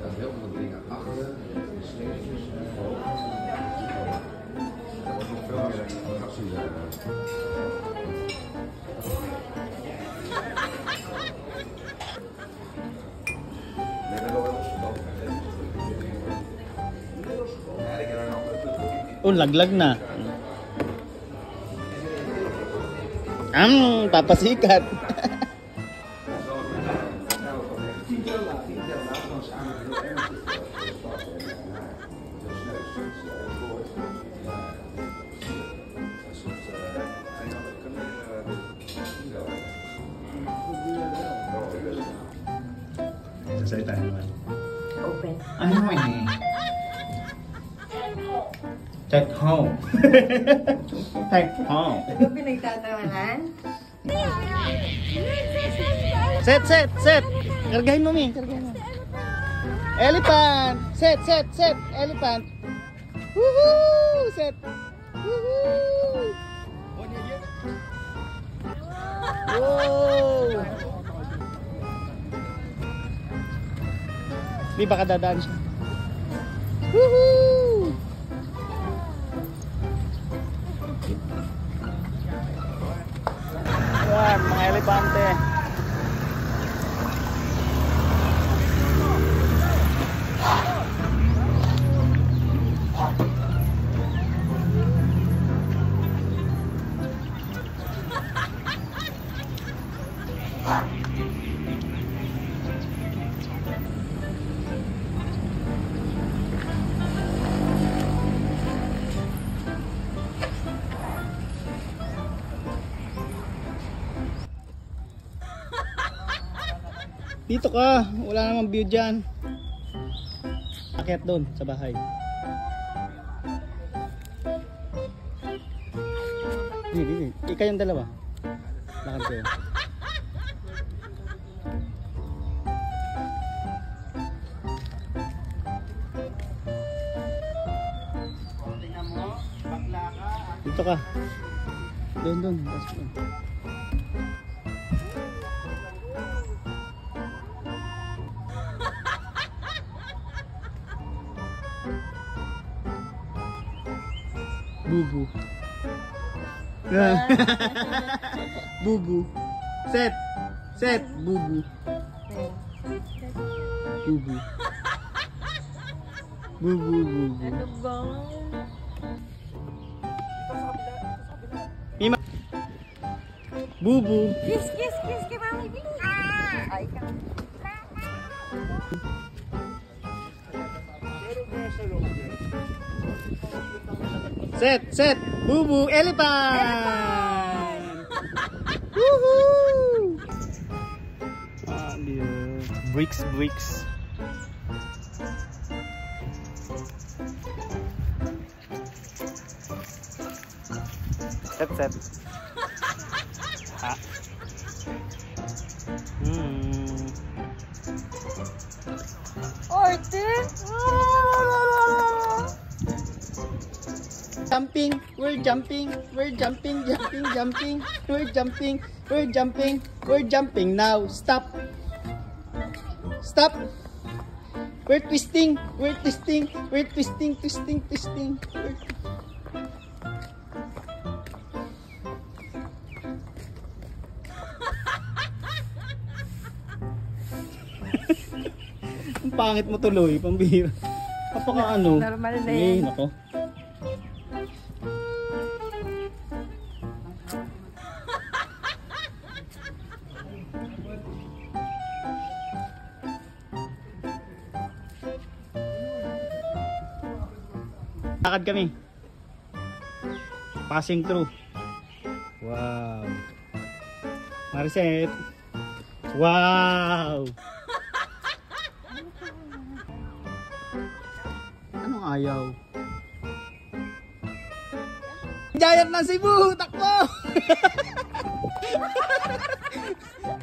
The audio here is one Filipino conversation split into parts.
staat heel veel dingen achter. De steentjes omhoog. Er wordt nog veel meer actie. Oh, laglag na. Papasikat. Sasalita naman. Open. Ano eh? Take home. Take home. Ano pinagtatawanan? Set. Kargahin mo, Mi. Kargahin mo. Elephant. Set. Elephant. Woohoo! Set. Woohoo! Wow! Di baka dadaan siya. Woohoo! Yan, mga elepante. Dito ka, wala namang view dyan. Akyat doon sa bahay. Hindi. Kayong dalawa. Lakad kayo. Dito ka. Doon. Bubu. Bubu. Set. Bubu. Bubu. Ano ba? Mima. Bubu. Kiss kay Mami. Ay ka. Set. Bubu. Elephant. Woohoo. Bricks. Set. Ha. Orte. We're jumping now. Stop. We're twisting. Ang pangit mo tuloy, pambihira. Kapaka ano? Normal na yan. Nako. Lakad kami. Passing through. Wow. Mariset. Wow. Anong ayaw? Giant ng Cebu! Takbo!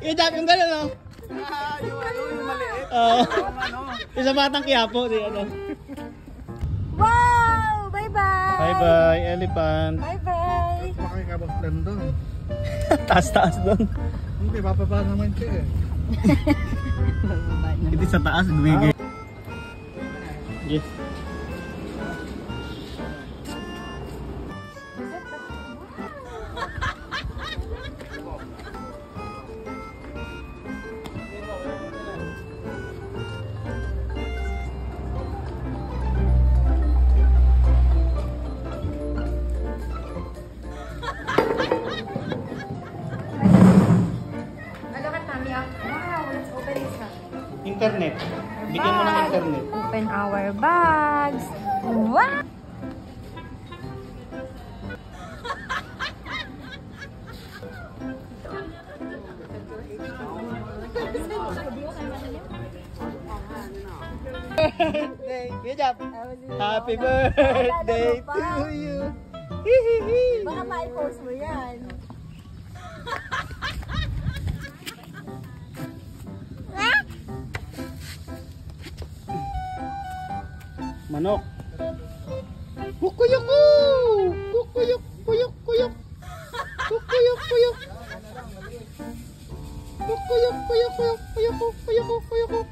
I-jump yung gano'n, no? Yung maliit. Oo. Isa batang Quiapo, di ano. Wow! Bye-bye! Bye-bye, elephant. Bye-bye! Makikabang plan doon. Taas-taas doon. Hindi, bababa naman siya eh. Hindi sa taas, gumigil. Yeah. Look at mommy. Wow, let's open this up. Internet. Bigyan mo ng internet. Open our bags. Wow! Birthday. Good job. Happy birthday to you. Hihihi. Baka ma-post mo yan. Manok. Kukuyuku. Kukuyuk, kuyuk, kuyuk. Kukuyuk, kuyuk. Kukuyuk, kuyuk, kuyuk, kuyuk, kuyuk, kuyuk.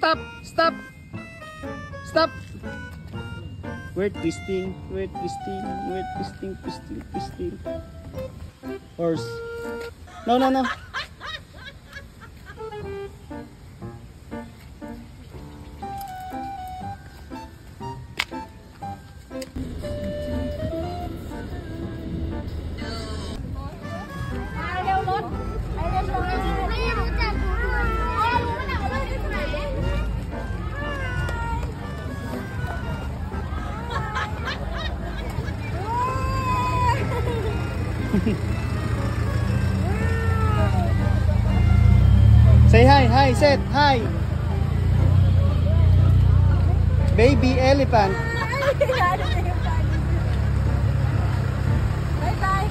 Stop! Stop! Stop! We're twisting. We're twisting. We're twisting, twisting, twisting. Horse. No, no, no. Ayaw mo? Ayaw mo? Ayaw mo dyan. Ayaw mo na. Say hi, hi, Seth, hi. Baby elephant. Bye-bye.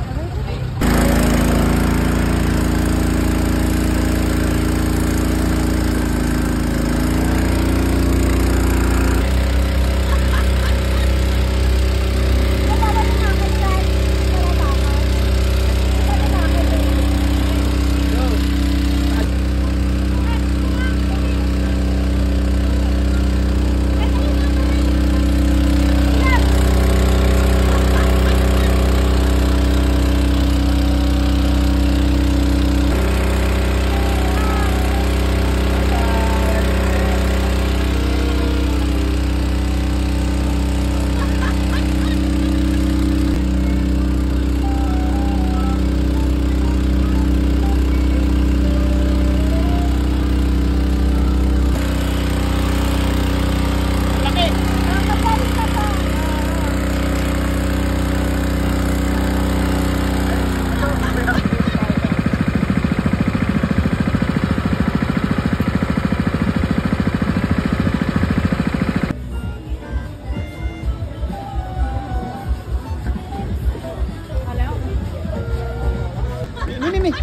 Mimi.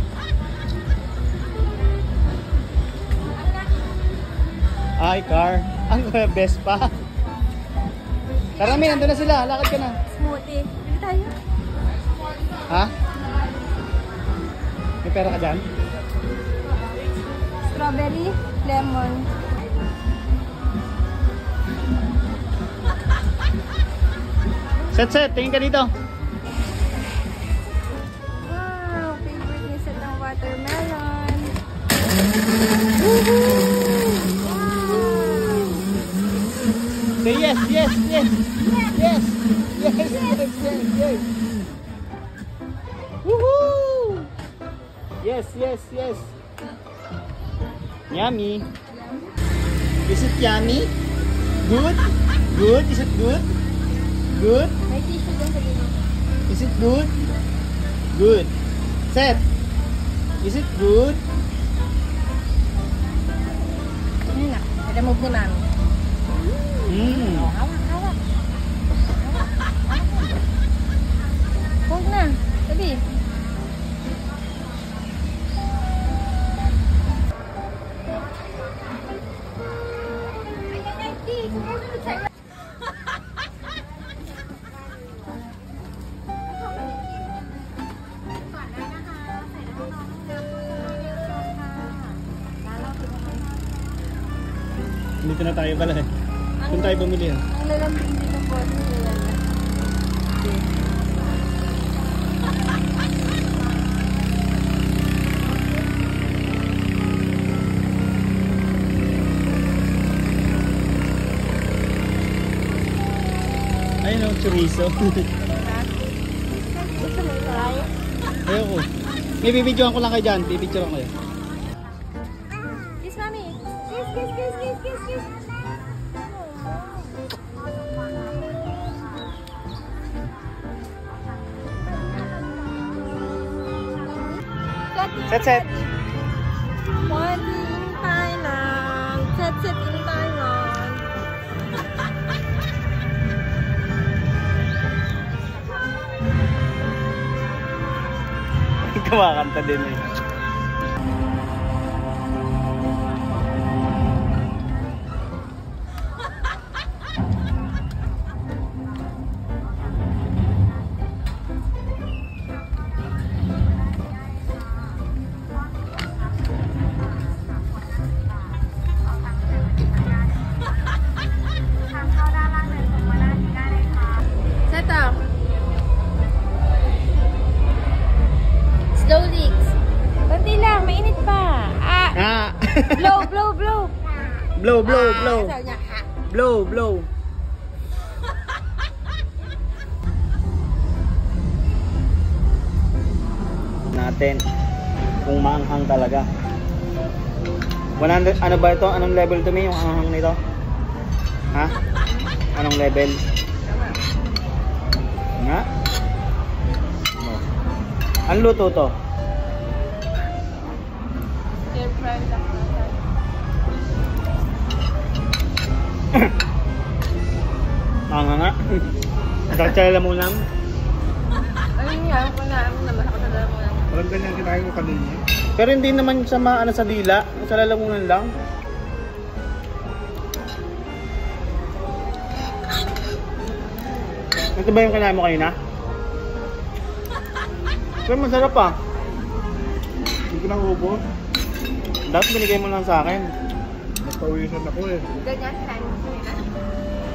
Ay, car. Ang best pa. Tara, Min, nandun na sila. Lakad ka na. Smoothie. Bili tayo. Ha? May pera ka dyan? Strawberry, lemon. Set, tingin ka dito. Wow, favorite ni Seth ang watermelon. Say yes, yes, yes. Yes, yes, yes, yes, yes. Woohoo! Yes, yes, yes. Yummy. Is it yummy? Good? Good? Is it good? Good? May tissue dyan sa gino. Is it good? Good. Seth, is it good? Yun na. I-remove mo namin. Mm. Hawak, hawak. Huwag na. Sabi. Dito na tayo pala eh. Doon tayo bumili ah. Ang lalambing din ng boses nila. Ayun o, chorizo. Gusto mo try? Ayoko. May bibidyoan ko lang kayo dyan. Bibidyoan ko kayo. Kiss, mami. Kiss, kiss, kiss, kiss, kiss, kiss. Set, set. One in Thailand. Set, set in Thailand. Kumakanta din eh. Set up. Slow leaks. Kunti lang, mainit pa. Ah, Ah! blow, blow, blow. Blow, blow, blow. Sabi niya, ha. Blow, blow. Natin kung maanghang talaga. 100, ano ba ito? Anong level to me yung anghang nito? Ha? Anong level? Nga? Oh. Ang luto to? Air fry lang natin. Anghang nga. Katsala mo lang. Ayun nga, kung namin naman ako na mo lang. Parang ganyan kinain ko kanina. Pero hindi naman sa maano sa dila. Sa lalamunan lang. Ito ba yung kinain mo kanina? Pero masarap ah. Hindi ko nang ubos. Dapat binigay mo lang sa akin. Napawisan ako eh. Ganyan, kain mo na.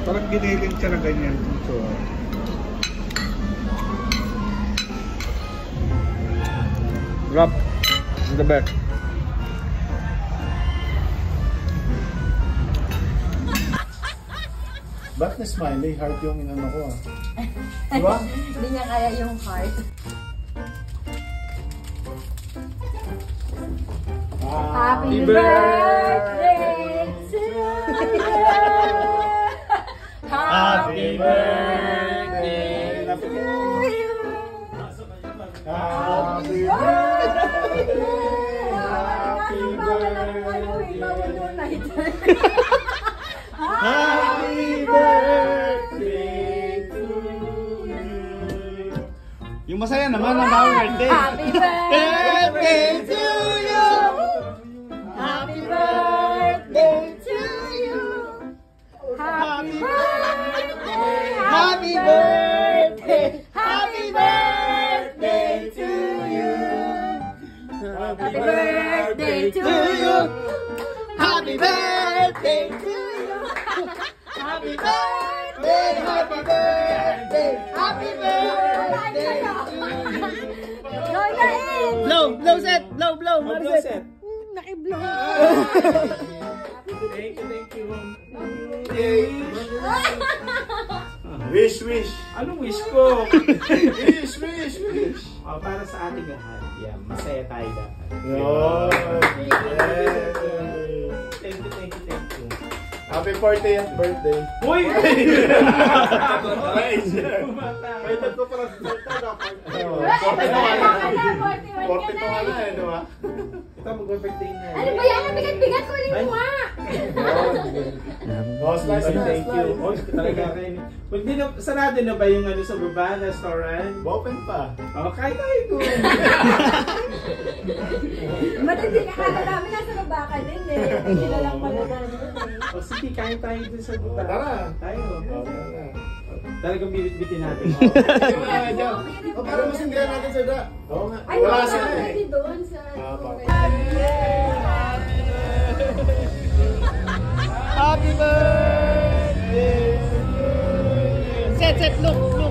Parang giniling siya na ganyan. So, Rob, the best. Ba't na smiley? Heart yung inano ko ah. Diba? Hindi niya kaya yung heart. Happy birthday to you. Happy birthday Happy to you. Happy Happy Happy birthday to you. Yung masaya naman ang happy birthday. Happy birthday to you. Happy birthday to you. Happy birthday. Happy birthday. Happy birthday to you. Happy birthday to you. Happy birthday to you. Happy birthday, happy birthday, happy birthday to you. Blow, blow set, blow, blow, blow set. Naki-blow. thank you. Wish, wish. Anong wish ko? Wish, wish, wish. Para sa ating lahat. Yeah, masaya tayo dapat. Yun. Thank you. Happy 40th birthday. Uy! Pwede ko pala sa salta dapat. 42 ka na eh, di ba? Ito, mag-birthday na. Ano ba yan? Ang bigat-bigat ko rin mo nga. Oh, slice, Thank you. slice. Oh, talaga rin. Hindi na, sarado na ba yung ano sa baba, restaurant? Open pa. Oh, kahit tayo doon. Ba't hindi nakala namin nasa baba ka din eh. Kilalang pala namin eh. O sige, kahit tayo doon sa baba. Tara. Tayo. Okay. Talagang bibit-bitin natin. Oh, para masindihan natin sa da. Oo nga. Ay, Wala wala sila eh. pwede doon sa... Ah, pa. Happy birthday! Set, look.